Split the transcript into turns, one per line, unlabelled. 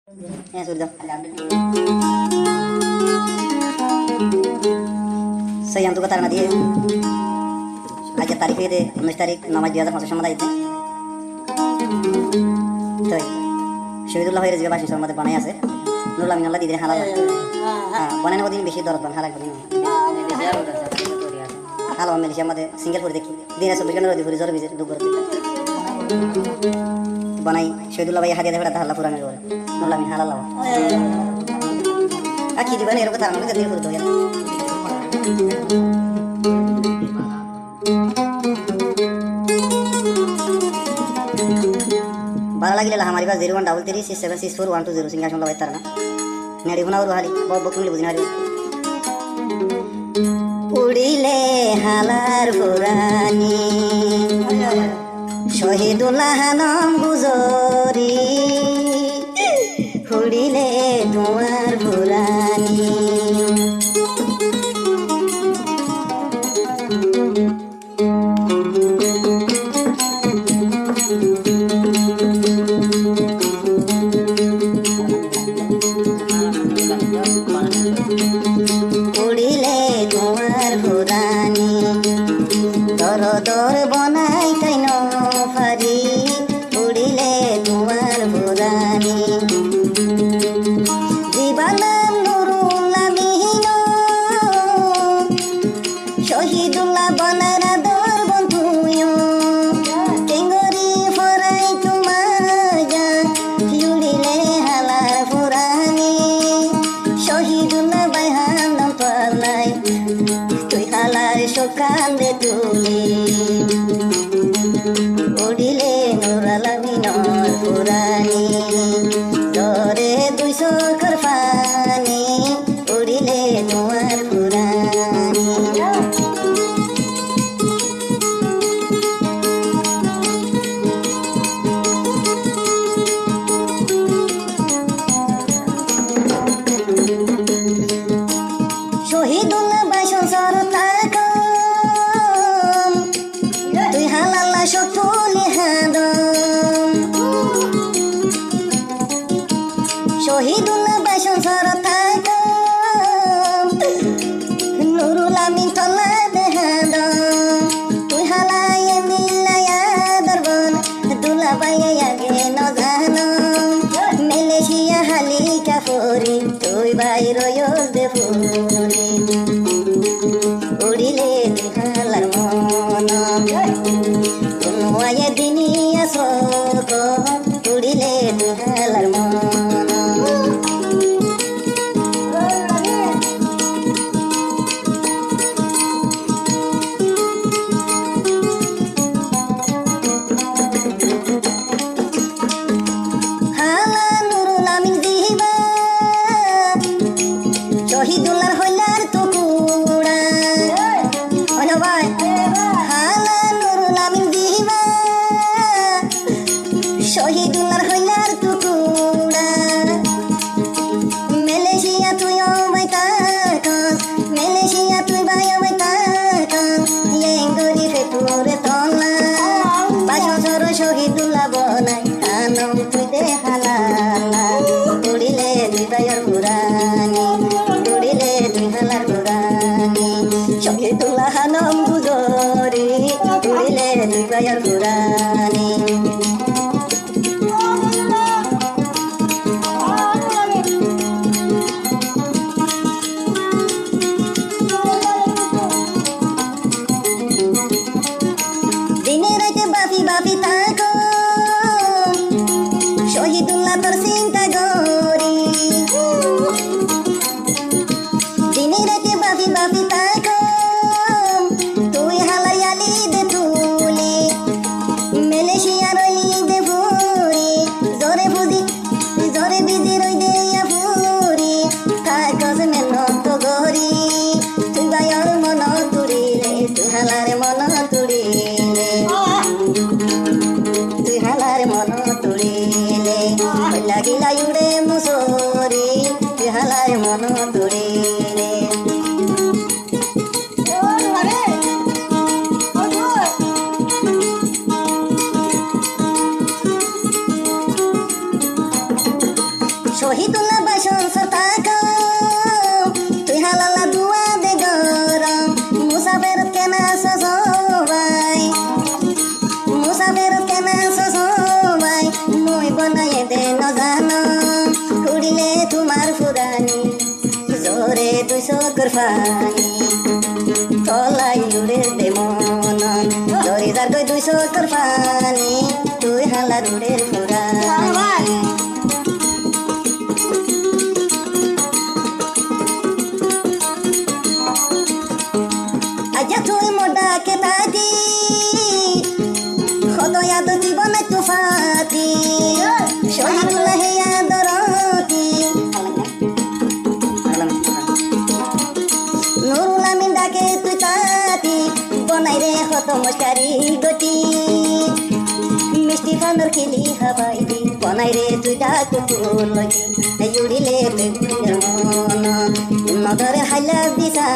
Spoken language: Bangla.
sudah. Saya yang tukar nanti aja tarikh itu 19 তারিখ নামাজ 2005 সমাদায় দিতে তাই শহীদুল্লাহ ভাইয়ের যে বাসী সমাদে বানাই আছে নুরুল আমিন আল্লাহ দিদির হালাল হ্যাঁ বানানো দিন বেশি দরদ বান হালাল করি হালাল মেলিশিয়া আমাদের সিঙ্গেল করে দেখি দিনে 24 ঘন্টা রোদি ফুরি জোর বিজে দুপুর বানাই শহীদুল্লাহ ভাই হাদিয়া দেবটা হালাল পুরানো করে নুরুল আমিন হালাল কি দিবেন এর কথা আমাকে দিন করে দেয় बारा लगे हमारे पास 0133676412 सिंगासन लबाय तारना नेडी हुना और हाली बब बकुली बुझना रे उड़िले हालार पुरानी शहीदुल्लाह नाम गुजरी उड़िले तुम्हार पुरानी उड़िले तुम्हार पुरानी दर दर बनाई कैन फारी उड़िले तुम्हार पुरानी जीवन नुरुल आमीन शहीदुल्लाह बनार दर बंधुयो टेंगरी फराई तुम्हार उड़िले हालार पुरानी शहीदुल्लाह বাইহান পালাই তুই হালার শোকান্দে তুলি উড়িলে নুরুল আমিনের পুরানি তোরে 200 কর পানি উড়িলে তোমার পুরানি শহীদুল্লাহ বাইশন সরতাকম তুই হালাল্লা শতুলি হাদম শহীদুল্লাহ বাইশন সরতাকম নুরুল আমিন তলা দেহাদম তুই হালায়ে মিলায়া দরবন দুলা বাইয়ে আগে নজানম মেলেশিয়া হালি কাফরি তুই ভাই রয়ল দেফুরি উড়িলে হালার মন কোনো আয়ে দিনিয়া সক উড়িলে হালার মন হালা নুরুল আমিন দিবা শহীদুল্লাহর হইলার তো কুড়া ওনো ভাই হালা নুরুল আমিন দিবা শহীদুল্লাহর হইলার তো কুড়া মালয়েশিয়া তুই ওই তাকাস মালয়েশিয়া তুই ভাই ওই তাকাস ইয়েঙ্গরি ফেতুরে তলা বাসর শহীদুল্লাহ বনাই আনম তুই দে হালালা উড়িলে দিবায়র পুরানি উড়িলে দিহালার পুরানি শহীদুল্লাহ নাম গুজরি উড়িলে দিবায়র পুরানি দিনে রাতে বাপি বাপি থাকো শহীদুল্লাহ তোর চিন্তা গরি দিনে রাতে বাপি বাপি থাকো তুই হালায়ালি দে তুলি মালয়েশিয়া রই দে ফুরি জোরে বুঝি জোরে বিজি রই দে ফুরি কাগজ মেহনত গরি তুই বায়র মন তুড়িলে তুই হালারে মন তুড়িলে তুই হালারে মন তুড়িলে লাগিলা উড়ে মুসরি তুই হালারে মন তুড়িলে শহীদুল্লাহ ভাই সংসার থাকো তুই হালালা দুয়া দে গরম মুসাফের কেনা সবাই মুসাফের কেনা সবাই মই বনাই দে নজানো কুড়িলে তোমার ফুরানি জোরে 200 করফানি তলাই উড়ে দে মন জোরে যার কই 200 করফানি তুই হালা উড়ের ফুরানি আজা তুই মোডা কে থাকি খদয়া তো জীবন তুফাতি শহীদুল্লাহ আদরতি নুরুল আমিন ডাকে তুই তাতি বনাই রে কত মস্কারি গতি মিষ্টি খানোর খিলি হাবাই দি বনাই রে তুই ডাক তুলগি উড়িলে মন নদরে হাইলা দিশা